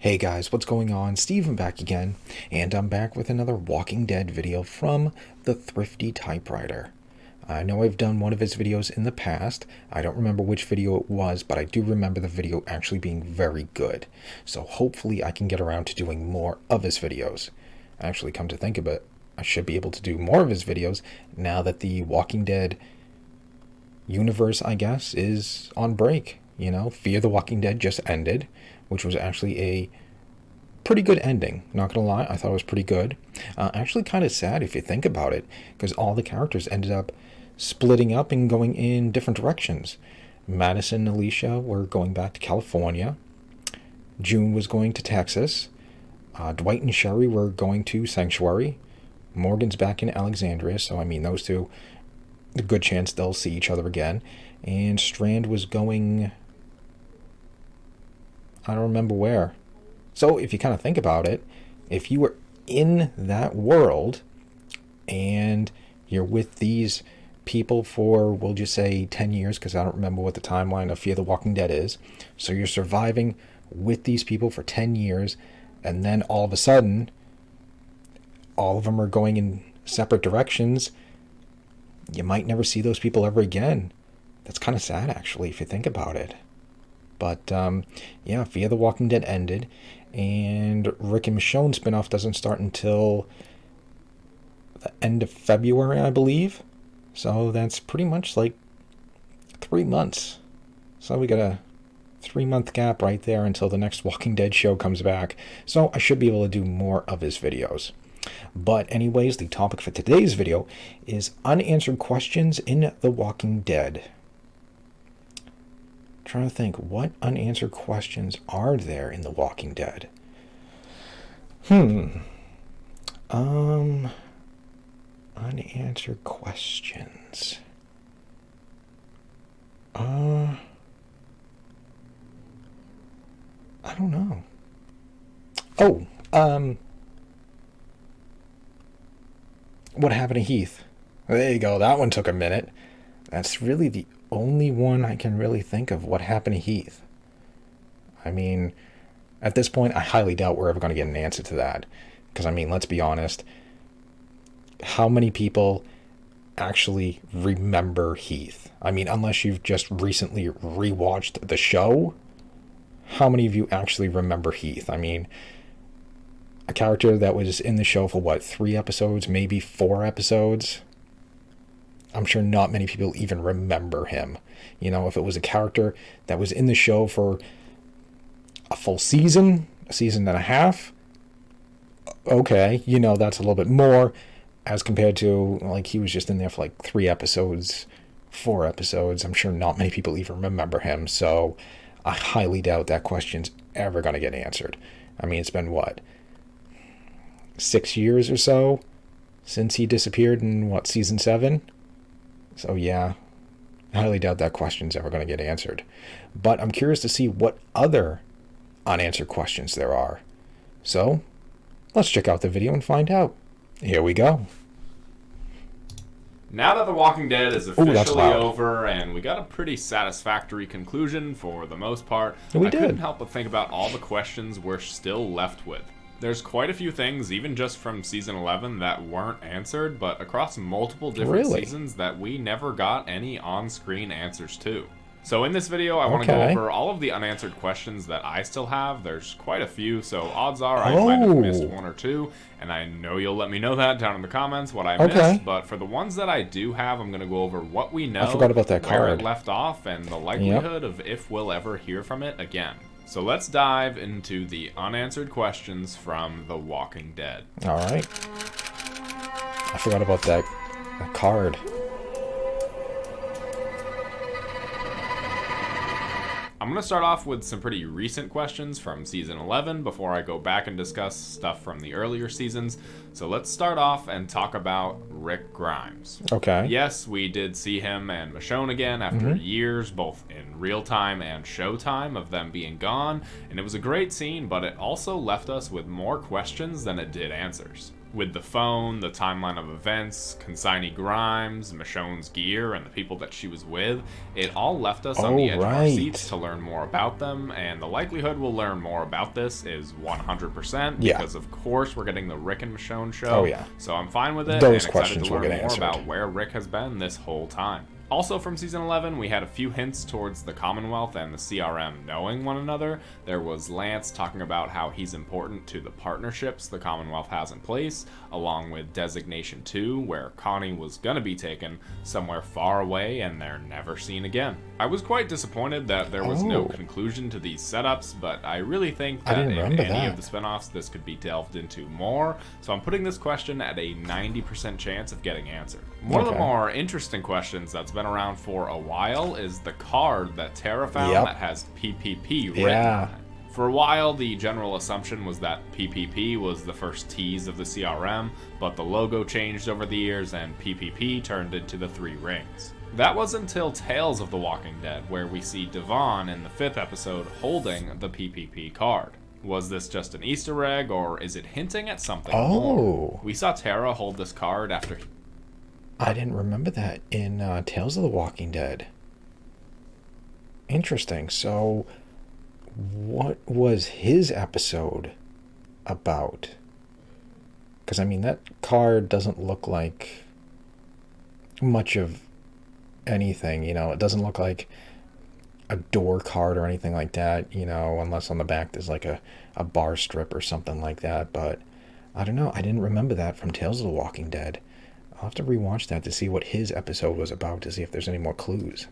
Hey guys, what's going on? Steven back again, and I'm back with another Walking Dead video from the Thrifty Typewriter. I know I've done one of his videos in the past. I don't remember which video it was, but I do remember the video actually being very good. So hopefully I can get around to doing more of his videos. Actually, come to think of it, I should be able to do more of his videos now that the Walking Dead universe, I guess, is on break. You know, Fear the Walking Dead just ended, which was actually a pretty good ending. Not gonna lie, I thought it was pretty good. Actually, kind of sad if you think about it, because all the characters ended up splitting up and going in different directions. Madison and Alicia were going back to California. June was going to Texas. Dwight and Sherry were going to Sanctuary. Morgan's back in Alexandria, so I mean, those two, a good chance they'll see each other again. And Strand was going, I don't remember where. So if you kind of think about it, if you were in that world and you're with these people for, we'll just say 10 years, because I don't remember what the timeline of Fear the Walking Dead is. So you're surviving with these people for 10 years, and then all of a sudden, all of them are going in separate directions. You might never see those people ever again. That's kind of sad, actually, if you think about it. But, yeah, Fear the Walking Dead ended, and Rick and Michonne spinoff doesn't start until the end of February, I believe. So that's pretty much like 3 months. So we got a 3-month gap right there until the next Walking Dead show comes back. So I should be able to do more of his videos. But anyways, the topic for today's video is unanswered questions in The Walking Dead. Trying to think, what unanswered questions are there in The Walking Dead? Unanswered questions. I don't know. Oh, what happened to Heath? There you go, that one took a minute. That's really the only one I can really think of. What happened to Heath? I mean, at this point, I highly doubt we're ever going to get an answer to that. Because, I mean, let's be honest. How many people actually remember Heath? I mean, unless you've just recently rewatched the show, how many of you actually remember Heath? I mean, a character that was in the show for, 3 episodes, maybe 4 episodes? I'm sure not many people even remember him. You know, if it was a character that was in the show for a full season, a season and a half, okay, you know, that's a little bit more as compared to, like, he was just in there for, 3 episodes, 4 episodes. I'm sure not many people even remember him, so I highly doubt that question's ever going to get answered. I mean, it's been, 6 years or so since he disappeared in, season 7? So yeah, I highly doubt that question's ever going to get answered. But I'm curious to see what other unanswered questions there are. So let's check out the video and find out. Here we go. Now that The Walking Dead is officially over and we got a pretty satisfactory conclusion for the most part, I couldn't help but think about all the questions we're still left with. There's quite a few things, even just from Season 11, that weren't answered, but across multiple different seasons that we never got any on-screen answers to. So in this video, I want to go over all of the unanswered questions that I still have. There's quite a few, so odds are I might have missed 1 or 2, and I know you'll let me know that down in the comments, what I missed. But for the ones that I do have, I'm going to go over what we know, I forgot about that where it left off, and the likelihood of if we'll ever hear from it again. So let's dive into the unanswered questions from The Walking Dead. All right. I forgot about that card. I'm going to start off with some pretty recent questions from Season 11 before I go back and discuss stuff from the earlier seasons. So let's start off and talk about Rick Grimes. Okay. Yes, we did see him and Michonne again after years, both in real time and showtime, of them being gone. And it was a great scene, but it also left us with more questions than it did answers. With the phone, the timeline of events, Consignee Grimes, Michonne's gear, and the people that she was with, it all left us on the edge of our seats to learn more about them, and the likelihood we'll learn more about this is 100%, because of course we're getting the Rick and Michonne show, so I'm fine with it, and excited to learn more about where Rick has been this whole time. Also from Season 11, we had a few hints towards the Commonwealth and the CRM knowing one another. There was Lance talking about how he's important to the partnerships the Commonwealth has in place, along with Designation 2, where Connie was gonna be taken somewhere far away and they're never seen again. I was quite disappointed that there was no conclusion to these setups, but I really think that in any of the spinoffs this could be delved into more, so I'm putting this question at a 90% chance of getting answered. One of the more interesting questions that's been around for a while is the card that Tara found that has PPP written on it. For a while, the general assumption was that PPP was the first tease of the CRM, but the logo changed over the years and PPP turned into the 3 rings. That was until Tales of the Walking Dead, where we see Devon in the 5th episode holding the PPP card. Was this just an Easter egg, or is it hinting at something more? We saw Tara hold this card after... I didn't remember that in Tales of the Walking Dead. Interesting. So, what was his episode about? Because, I mean, that card doesn't look like much of anything, you know? It doesn't look like a door card or anything like that, you know, unless on the back there's like a bar strip or something like that. But, I don't know. I didn't remember that from Tales of the Walking Dead. I'll have to rewatch that to see what his episode was about, to see if there's any more clues.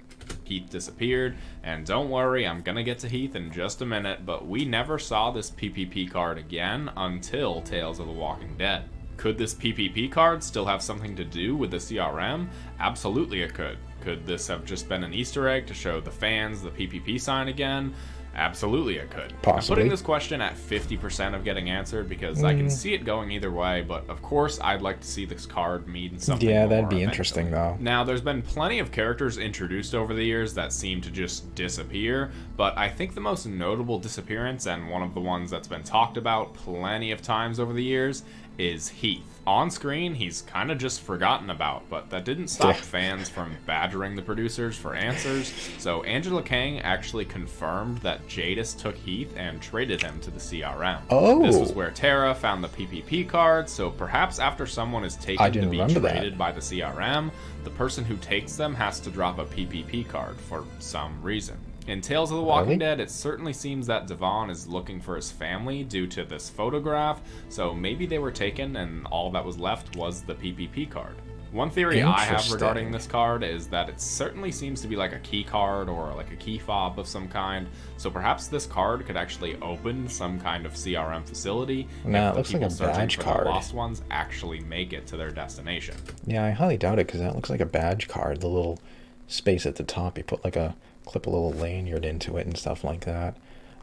Heath disappeared, and don't worry, I'm gonna get to Heath in just a minute, but we never saw this PPP card again until Tales of the Walking Dead. Could this PPP card still have something to do with the CRM? Absolutely it could. Could this have just been an Easter egg to show the fans the PPP sign again? Absolutely it could. Possibly. I'm putting this question at 50% of getting answered because I can see it going either way, but of course I'd like to see this card mean something more that'd be interesting though. Now, there's been plenty of characters introduced over the years that seem to just disappear, but I think the most notable disappearance, and one of the ones that's been talked about plenty of times over the years, is Heath. On screen, he's kind of just forgotten about, but that didn't stop fans from badgering the producers for answers, so Angela Kang actually confirmed that Jadis took Heath and traded him to the CRM. This was where Tara found the PPP card, so perhaps after someone is taken to be traded by the CRM, the person who takes them has to drop a PPP card for some reason. In Tales of the Walking Dead, it certainly seems that Devon is looking for his family due to this photograph, so maybe they were taken and all that was left was the PPP card. One theory I have regarding this card is that it certainly seems to be like a key card or like a key fob of some kind, so perhaps this card could actually open some kind of CRM facility if it the looks people like a badge searching for card. the lost ones actually make it to their destination. Yeah, I highly doubt it because that looks like a badge card. The little space at the top, you put like clip a little lanyard into it and stuff like that.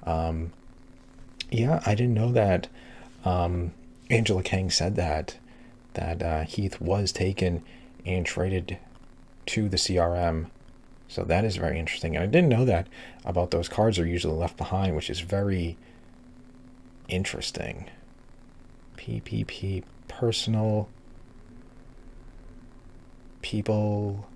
Yeah, I didn't know that Angela Kang said that Heath was taken and traded to the CRM. So that is very interesting. And I didn't know that about those cards are usually left behind, which is very interesting. PPP, personal, people...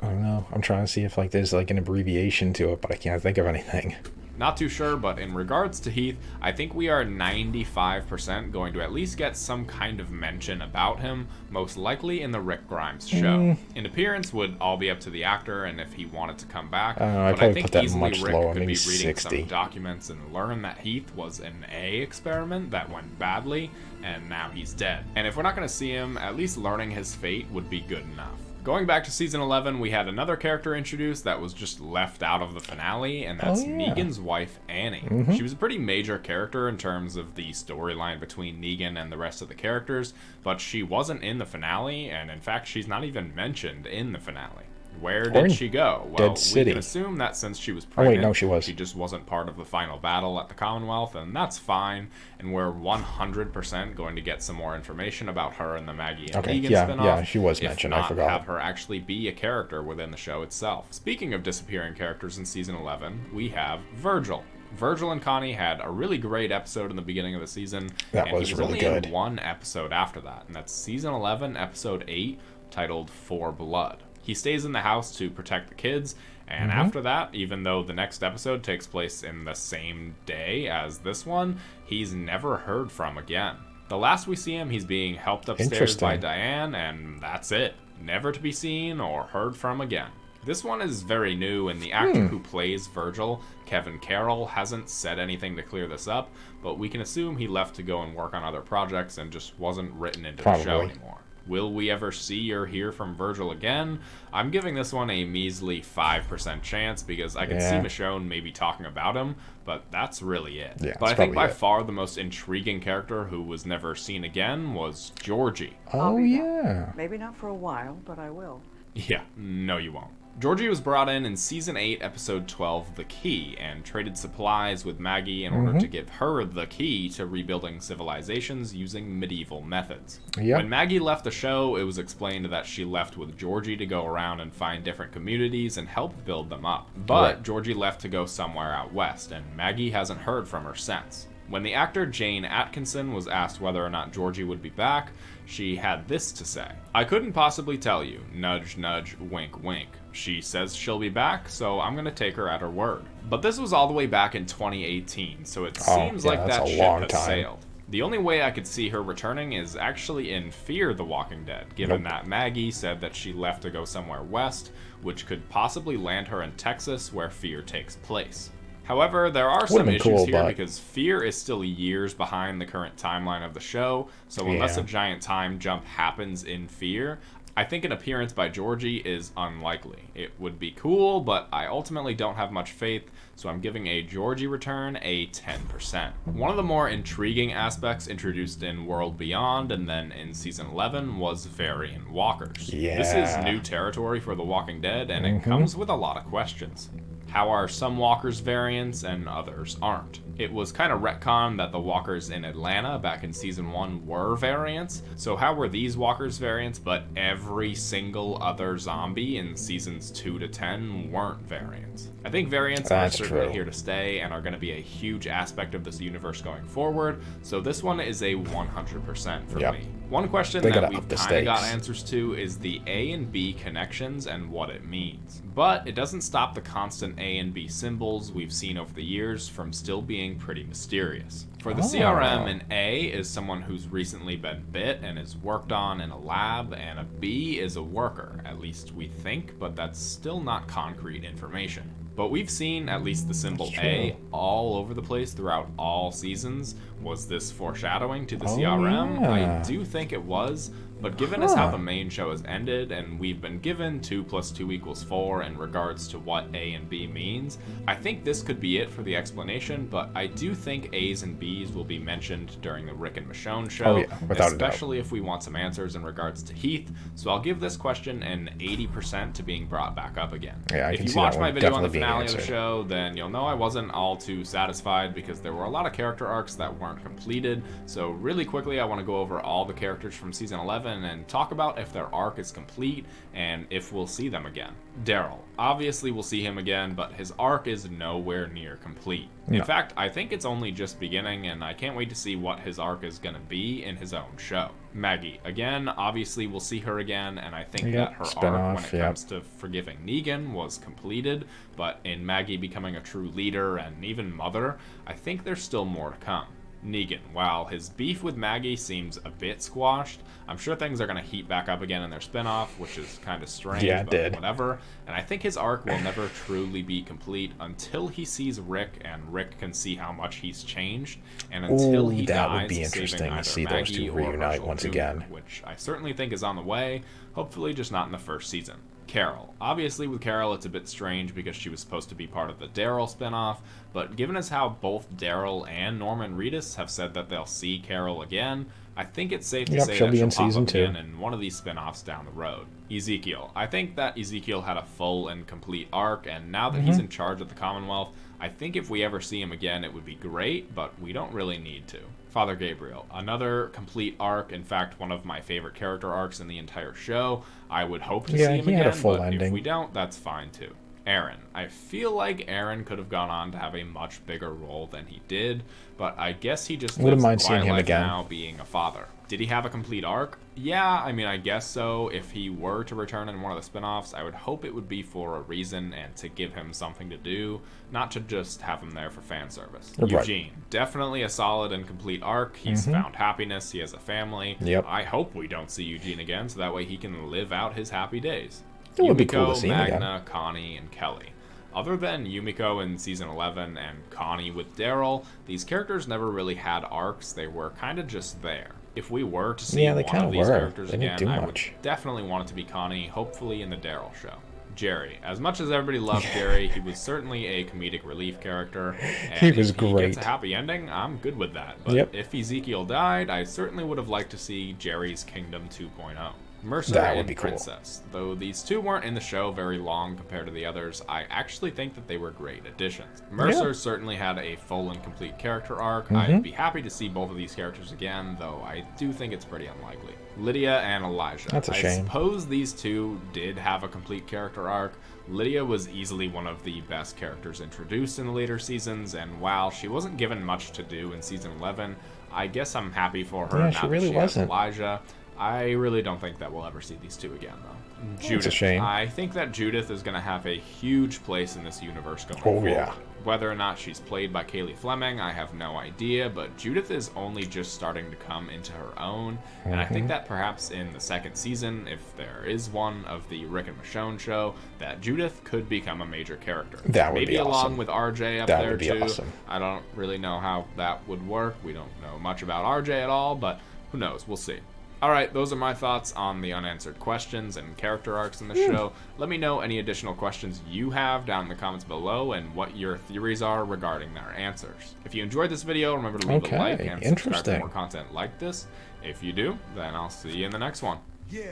I don't know. I'm trying to see if there's an abbreviation to it, but I can't think of anything. Not too sure, but in regards to Heath, I think we are 95% going to at least get some kind of mention about him, most likely in the Rick Grimes show. In appearance would all be up to the actor and if he wanted to come back, but I think easily much Rick lower, could be maybe reading 60. some documents and learn that Heath was an A experiment that went badly, and now he's dead. And if we're not going to see him, at least learning his fate would be good enough. Going back to Season 11, we had another character introduced that was just left out of the finale, and that's Negan's wife, Annie. She was a pretty major character in terms of the storyline between Negan and the rest of the characters, but she wasn't in the finale, and in fact, she's not even mentioned in the finale. Where did she go? Well, Dead City. We can assume that since she was pregnant, oh, wait, no, she was. She just wasn't part of the final battle at the Commonwealth, and that's fine. And we're 100% going to get some more information about her in the Maggie and Negan spinoff. Yeah, she was mentioned. I forgot. Have her actually be a character within the show itself. Speaking of disappearing characters in season 11, we have Virgil. Virgil and Connie had a really great episode in the beginning of the season. That was he was really only good. in one episode after that, and that's season 11, episode 8, titled For Blood. He stays in the house to protect the kids, and after that, even though the next episode takes place in the same day as this one, he's never heard from again. The last we see him, he's being helped upstairs by Diane, and that's it. Never to be seen or heard from again. This one is very new, and the actor who plays Virgil, Kevin Carroll, hasn't said anything to clear this up, but we can assume he left to go and work on other projects and just wasn't written into the show anymore. Will we ever see or hear from Virgil again? I'm giving this one a measly 5% chance because I can see Michonne maybe talking about him, but that's really it. Yeah, but I think by far the most intriguing character who was never seen again was Georgie. Oh, yeah. Maybe not for a while, but I will. Yeah, no you won't. Georgie was brought in season 8, episode 12, The Key, and traded supplies with Maggie in order to give her the key to rebuilding civilizations using medieval methods. When Maggie left the show, it was explained that she left with Georgie to go around and find different communities and help build them up. But Georgie left to go somewhere out west, and Maggie hasn't heard from her since. When the actor Jane Atkinson was asked whether or not Georgie would be back, she had this to say: "I couldn't possibly tell you, nudge nudge, wink wink. She says she'll be back, so I'm gonna take her at her word." But this was all the way back in 2018, so it seems like that ship has sailed. The only way I could see her returning is actually in Fear the Walking Dead, given that Maggie said that she left to go somewhere west, which could possibly land her in Texas, where Fear takes place. However, there are some issues here because Fear is still years behind the current timeline of the show, so unless a giant time jump happens in Fear, I think an appearance by Georgie is unlikely. It would be cool, but I ultimately don't have much faith, so I'm giving a Georgie return a 10%. One of the more intriguing aspects introduced in World Beyond and then in Season 11 was variant walkers. This is new territory for The Walking Dead, and it comes with a lot of questions. How are some walkers variants and others aren't? It was kind of retconned that the walkers in Atlanta back in season 1 were variants, so how were these walkers variants but every single other zombie in seasons 2 to 10 weren't variants? I think variants are certainly here to stay and are going to be a huge aspect of this universe going forward, so this one is a 100% for me. One question that we've kind of got answers to is the A and B connections and what it means. But it doesn't stop the constant A and B symbols we've seen over the years from still being pretty mysterious. For the CRM, an A is someone who's recently been bit and is worked on in a lab, and a B is a worker, at least we think, but that's still not concrete information. But we've seen at least the symbol A all over the place throughout all seasons. Was this foreshadowing to the CRM? I do think it was, but given as how the main show has ended, and we've been given 2 + 2 = 4 in regards to what A and B means, I think this could be it for the explanation, but I do think A's and B's will be mentioned during the Rick and Michonne show, especially if we want some answers in regards to Heath, so I'll give this question an 80% to being brought back up again. If you watch my video on the finale of the show, then you'll know I wasn't all too satisfied because there were a lot of character arcs that weren't completed, so really quickly I want to go over all the characters from season 11 and talk about if their arc is complete and if we'll see them again. Daryl. Obviously we'll see him again, but his arc is nowhere near complete. In fact, I think it's only just beginning, and I can't wait to see what his arc is going to be in his own show. Maggie. Again, obviously we'll see her again, and I think that her arc when it comes to forgiving Negan was completed, but in Maggie becoming a true leader and even mother, I think there's still more to come. Negan. While his beef with Maggie seems a bit squashed, I'm sure things are going to heat back up again in their spinoff, which is kind of strange, but whatever. And I think his arc will never truly be complete until he sees Rick and Rick can see how much he's changed, and until he dies, would be interesting to see those two reunite once again. Which I certainly think is on the way, hopefully just not in the first season. Carol. Obviously with Carol it's a bit strange because she was supposed to be part of the Daryl spinoff, but given as how both Daryl and Norman Reedus have said that they'll see Carol again, I think it's safe to say she'll that be she'll in pop season up 2 again in one of these spin-offs down the road. Ezekiel. I think that Ezekiel had a full and complete arc, and now that he's in charge of the Commonwealth, I think if we ever see him again, it would be great, but we don't really need to. Father Gabriel. Another complete arc, in fact, one of my favorite character arcs in the entire show. I would hope to see him again, but if we don't, that's fine too. Aaron. I feel like Aaron could have gone on to have a much bigger role than he did, but I guess he just wouldn't mind lives seeing him life again now being a father. Did he have a complete arc? Yeah, I mean, I guess so. If he were to return in one of the spin-offs, I would hope it would be for a reason and to give him something to do, not to just have him there for fan service. Right. Eugene. Definitely a solid and complete arc. He's found happiness. He has a family. Yep. I hope we don't see Eugene again, so that way he can live out his happy days. It would be cool to see him again. Magna, Connie, and Kelly. Other than Yumiko in Season 11 and Connie with Daryl, these characters never really had arcs. They were kind of just there. If we were to see one of these characters again, I would definitely want it to be Connie, hopefully in the Daryl show. Jerry. As much as everybody loved Jerry, he was certainly a comedic relief character. And he was great. If he gets a happy ending, I'm good with that. But if Ezekiel died, I certainly would have liked to see Jerry's Kingdom 2.0. Mercer and Princess. Though these two weren't in the show very long compared to the others, I actually think that they were great additions. Mercer certainly had a full and complete character arc. I'd be happy to see both of these characters again, though I do think it's pretty unlikely. Lydia and Elijah. That's a shame. I suppose these two did have a complete character arc. Lydia was easily one of the best characters introduced in the later seasons, and while she wasn't given much to do in Season 11, I guess I'm happy for her now she really that she wasn't. has Elijah. I really don't think that we'll ever see these two again, though. Judith. It's a shame. I think that Judith is going to have a huge place in this universe going forward. Yeah. Whether or not she's played by Kaylee Fleming, I have no idea, but Judith is only just starting to come into her own, and I think that perhaps in the second season, if there is one of the Rick and Michonne show, that Judith could become a major character. That would be awesome. Maybe along with RJ up that there, would be too. Awesome. I don't really know how that would work. We don't know much about RJ at all, but who knows? We'll see. Alright, those are my thoughts on the unanswered questions and character arcs in the show. Let me know any additional questions you have down in the comments below and what your theories are regarding their answers. If you enjoyed this video, remember to leave a like and subscribe for more content like this. If you do, then I'll see you in the next one. Yeah.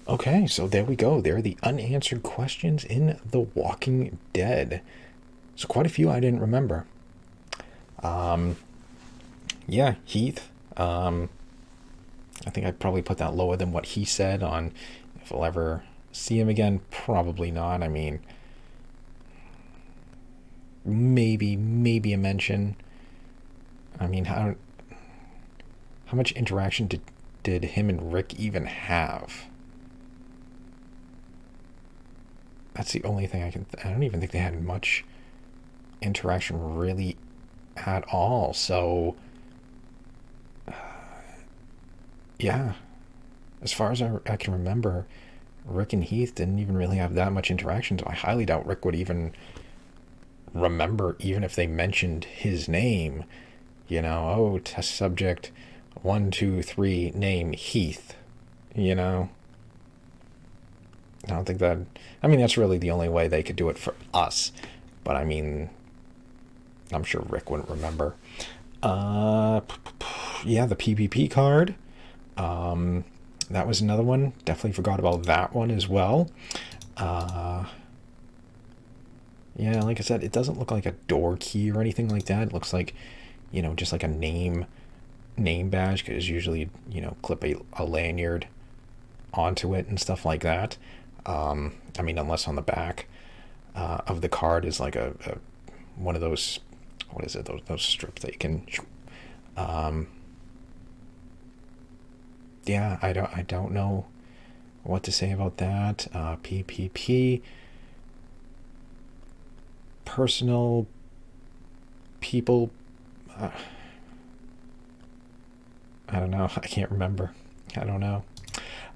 Okay, so there we go. There are the unanswered questions in The Walking Dead. So quite a few I didn't remember. Yeah, Heath. I think I'd probably put that lower than what he said on if we'll ever see him again. Probably not. I mean, maybe a mention. I mean, how much interaction did him and Rick even have? That's the only thing I don't even think they had much interaction really at all. So yeah, as far as I can remember, Rick and Heath didn't even really have that much interaction, so I highly doubt Rick would even remember, even if they mentioned his name, you know, oh, test subject 1, 2, 3, name Heath, you know. I don't think that, I mean, that's really the only way they could do it for us, but I mean, I'm sure Rick wouldn't remember. Yeah, the PvP card. That was another one. Definitely forgot about that one as well. Yeah, like I said, it doesn't look like a door key or anything like that. It looks like, you know, just like a name badge, because usually, you know, clip a lanyard onto it and stuff like that. I mean, unless on the back of the card is like a one of those, what is it, those strips that you can yeah, I don't know what to say about that. PPP, personal people, I don't know, I can't remember, I don't know.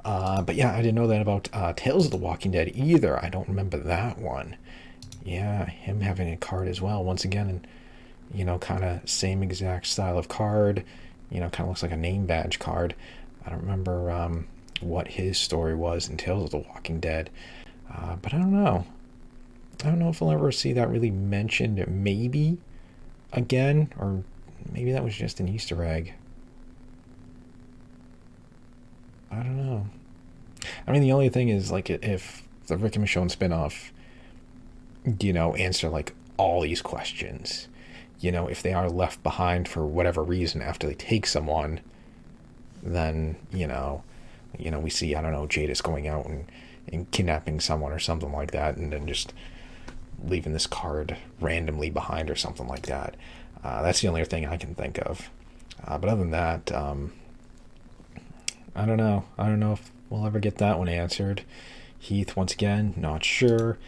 But yeah, I didn't know that about Tales of the Walking Dead either. I don't remember that one. Yeah, him having a card as well, once again, and you know, kind of same exact style of card, you know, kind of looks like a name badge card. I don't remember what his story was in Tales of the Walking Dead, but I don't know if we'll ever see that really mentioned. Maybe again, or maybe that was just an Easter egg. I don't know. I mean, the only thing is, like, if the Rick and Michonne spinoff, answer, like, all these questions, if they are left behind for whatever reason after they take someone, then, we see, I don't know, Jadis going out and kidnapping someone or something like that, and then just leaving this card randomly behind or something like that. That's the only thing I can think of. But other than that, I don't know. I don't know if we'll ever get that one answered. Heath, once again, not sure.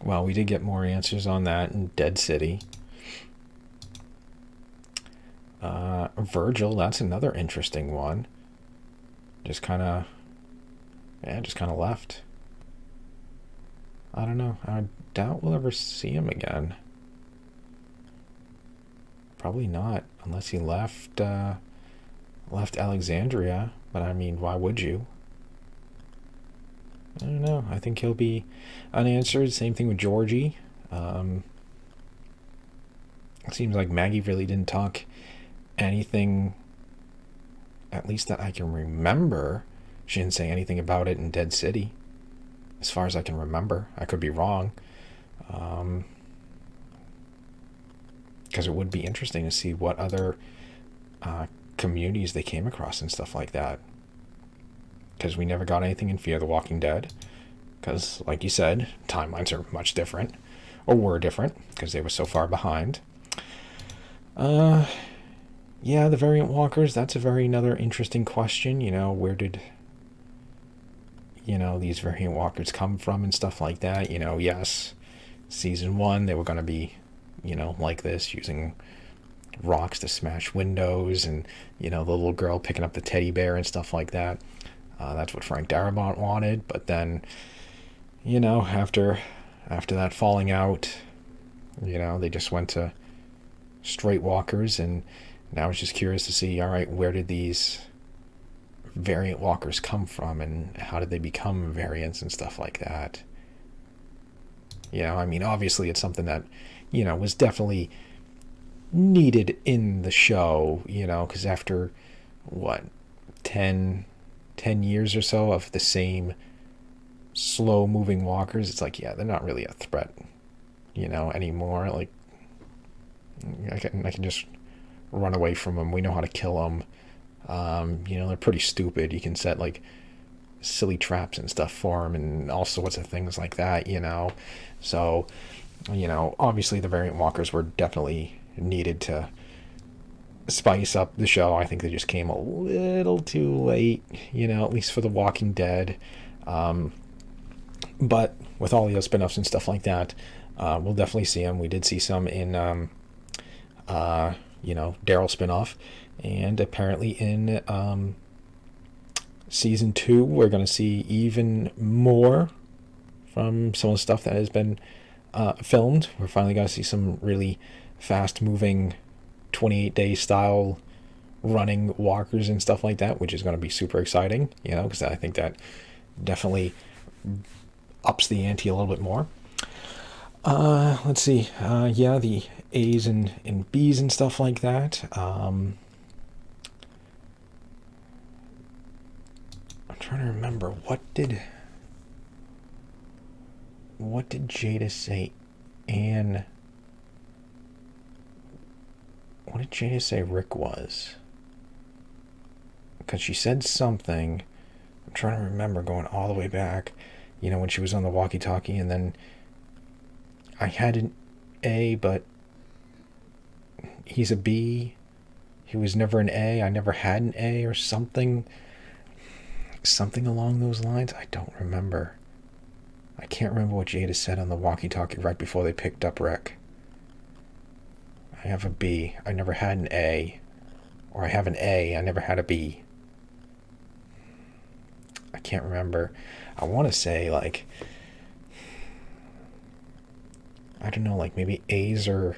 Well, we did get more answers on that in Dead City. Virgil, that's another interesting one. Just kind of left. I don't know. I doubt we'll ever see him again. Probably not, unless he left Alexandria. But I mean, why would you? I don't know. I think he'll be unanswered. Same thing with Georgie. It seems like Maggie really didn't talk anything, at least that I can remember. She didn't say anything about it in Dead City, as far as I can remember. I could be wrong. Because it would be interesting to see what other communities they came across and stuff like that. Because we never got anything in Fear the Walking Dead. Because, like you said, timelines are much different. Or were different, because they were so far behind. Yeah, the variant walkers, that's another interesting question. Where did, these variant walkers come from and stuff like that? Yes, season 1, they were going to be, like this, using rocks to smash windows, and, the little girl picking up the teddy bear and stuff like that. That's what Frank Darabont wanted, but then, after that falling out, they just went to straight walkers, and now I was just curious to see, all right, where did these variant walkers come from, and how did they become variants and stuff like that? I mean, obviously it's something that, was definitely needed in the show, because after, 10 years or so of the same slow-moving walkers, it's like, yeah, they're not really a threat, anymore. Like, I can just run away from them. We know how to kill them. They're pretty stupid. You can set, like, silly traps and stuff for them and all sorts of things like that, So, obviously the variant walkers were definitely needed to spice up the show. I think they just came a little too late, at least for The Walking Dead. But with all the other spin-offs and stuff like that, we'll definitely see them. We did see some in, Daryl spin-off. And apparently in season 2, we're going to see even more from some of the stuff that has been filmed. We're finally going to see some really fast-moving 28-day style running walkers and stuff like that, which is going to be super exciting, because I think that definitely ups the ante a little bit more. Let's see. The A's and B's and stuff like that. I'm trying to remember, what did Jada say? Anne, what did Jada say Rick was? Because she said something. I'm trying to remember, going all the way back, when she was on the walkie-talkie, and then I had an A, but he's a B. He was never an A. I never had an A, or something. Something along those lines. I don't remember. I can't remember what Jada said on the walkie-talkie right before they picked up Rick. I have a B. I never had an A. Or I have an A. I never had a B. I can't remember. I want to say, like, I don't know, like maybe A's are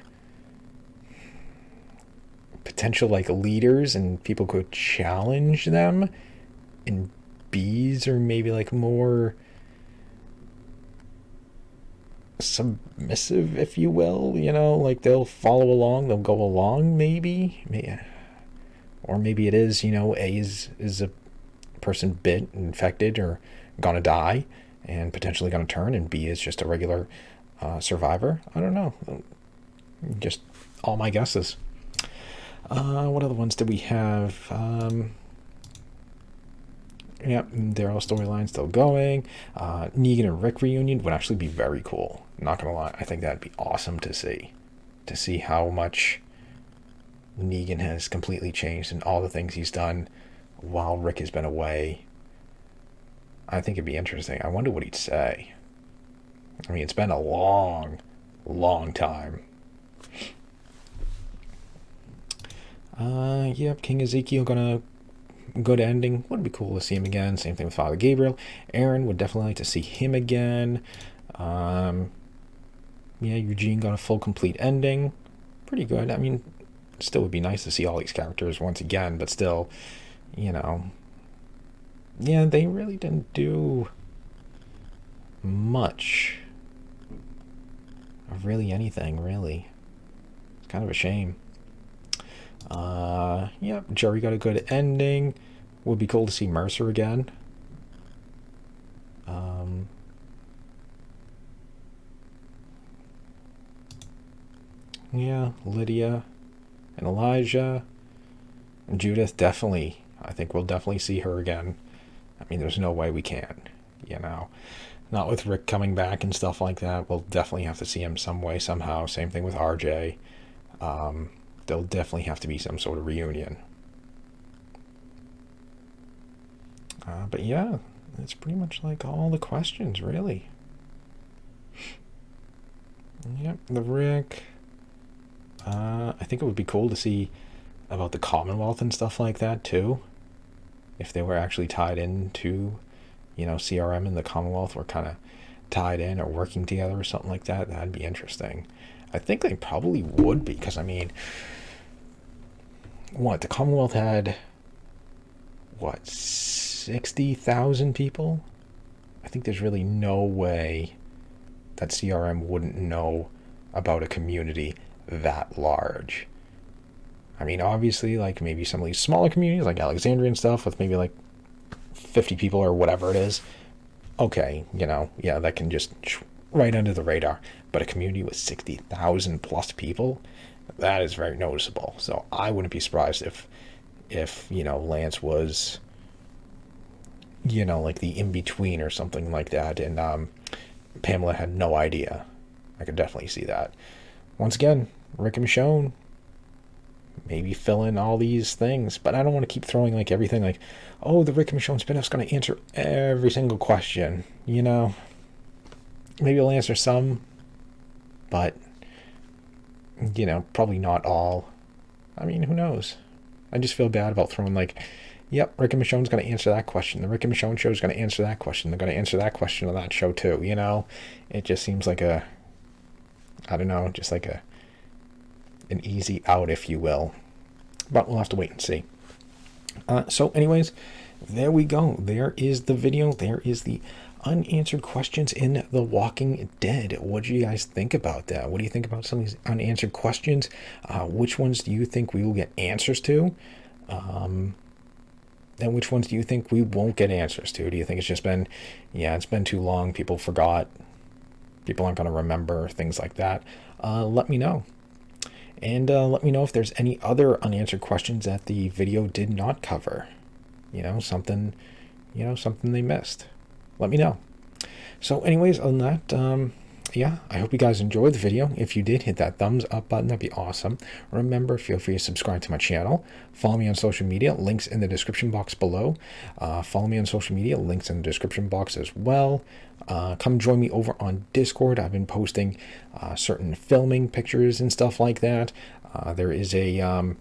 potential, like, leaders and people could challenge them, and B's are maybe like more submissive, if you will. Like they'll follow along, they'll go along, maybe. Or maybe it is, A is a person bit, infected, or gonna die, and potentially gonna turn, and B is just a regular survivor. I don't know. Just all my guesses. What other ones do we have? Yep, Daryl storyline still going. Negan and Rick reunion would actually be very cool. Not gonna lie, I think that'd be awesome to see. To see how much Negan has completely changed and all the things he's done while Rick has been away. I think it'd be interesting. I wonder what he'd say. I mean, it's been a long, long time. Yep, King Ezekiel gonna good ending. Would be cool to see him again. Same thing with Father Gabriel. Aaron would definitely like to see him again. Yeah, Eugene got a full complete ending. Pretty good. I mean, still would be nice to see all these characters once again, but still, yeah, they really didn't do much of really anything, really. It's kind of a shame. Yep, Jerry got a good ending. Would be cool to see Mercer again. Yeah, Lydia and Elijah and Judith, definitely. I think we'll definitely see her again. I mean, there's no way we can, Not with Rick coming back and stuff like that. We'll definitely have to see him some way, somehow. Same thing with RJ. There'll definitely have to be some sort of reunion. But yeah, that's pretty much like all the questions, really. Yep, the Rick. I think it would be cool to see about the Commonwealth and stuff like that, too. If they were actually tied into, CRM and the Commonwealth were kind of tied in or working together or something like that. That'd be interesting. I think they probably would be, because, I mean, the Commonwealth had, 60,000 people? I think there's really no way that CRM wouldn't know about a community that large. I mean, obviously, like, maybe some of these smaller communities, like Alexandria and stuff, with maybe, like, 50 people or whatever it is, okay, yeah, that can just right under the radar. But a community with 60,000 plus people, that is very noticeable. So I wouldn't be surprised if Lance was, like the in-between or something like that, and Pamela had no idea. I could definitely see that. Once again, Rick and Michonne, maybe fill in all these things, but I don't want to keep throwing like everything like, oh, the Rick and Michonne spinoff's going to answer every single question, Maybe it'll answer some, but, probably not all. I mean, who knows? I just feel bad about throwing like, yep, Rick and Michonne's going to answer that question. The Rick and Michonne show is going to answer that question. They're going to answer that question on that show too, It just seems like I don't know, just like an easy out, if you will. But we'll have to wait and see. So anyways, there we go. There is the video. There is the unanswered questions in The Walking Dead. What do you guys think about that? What do you think about some of these unanswered questions? Which ones do you think we will get answers to? And which ones do you think we won't get answers to? Do you think it's just been, it's been too long, people forgot, people aren't going to remember, things like that? Let me know. And let me know if there's any other unanswered questions that the video did not cover. Something they missed. Let me know. So anyways, on that, I hope you guys enjoyed the video. If you did, hit that thumbs up button. That'd be awesome. Remember, feel free to subscribe to my channel. Follow me on social media. Links in the description box below. Follow me on social media. Links in the description box as well. Come join me over on Discord. I've been posting certain filming pictures and stuff like that. There is a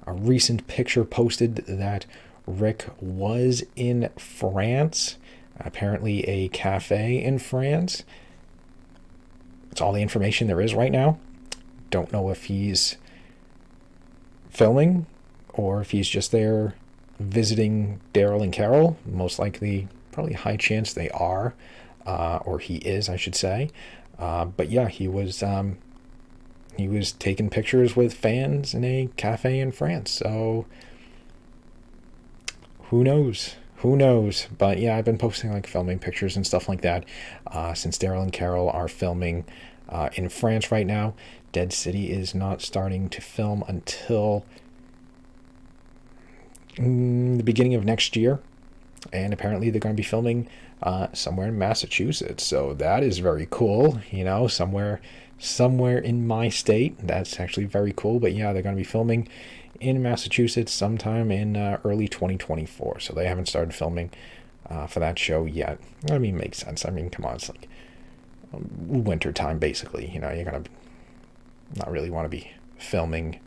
recent picture posted that Rick was in France. Apparently a cafe in France. That's all the information there is right now. Don't know if he's filming or if he's just there visiting Daryl and Carol. Most likely, probably high chance they are, or he is, I should say. But yeah, he was taking pictures with fans in a cafe in France. So who knows? Who knows? But yeah, I've been posting like filming pictures and stuff like that since Daryl and Carol are filming in France right now. Dead City is not starting to film until the beginning of next year, and apparently they're going to be filming somewhere in Massachusetts. So that is very cool. You know, somewhere in my state. That's actually very cool. But yeah, they're going to be filming in Massachusetts sometime in early 2024. So they haven't started filming for that show yet. I mean, makes sense. I mean, come on, it's like winter time basically. You know, you're gonna not really want to be filming,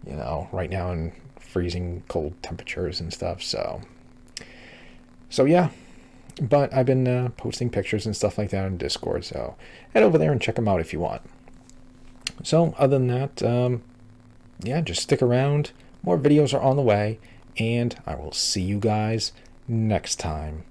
you know, right now in freezing cold temperatures and stuff. So yeah. But I've been posting pictures and stuff like that on Discord. So head over there and check them out if you want. So other than that, yeah, just stick around. More videos are on the way, and I will see you guys next time.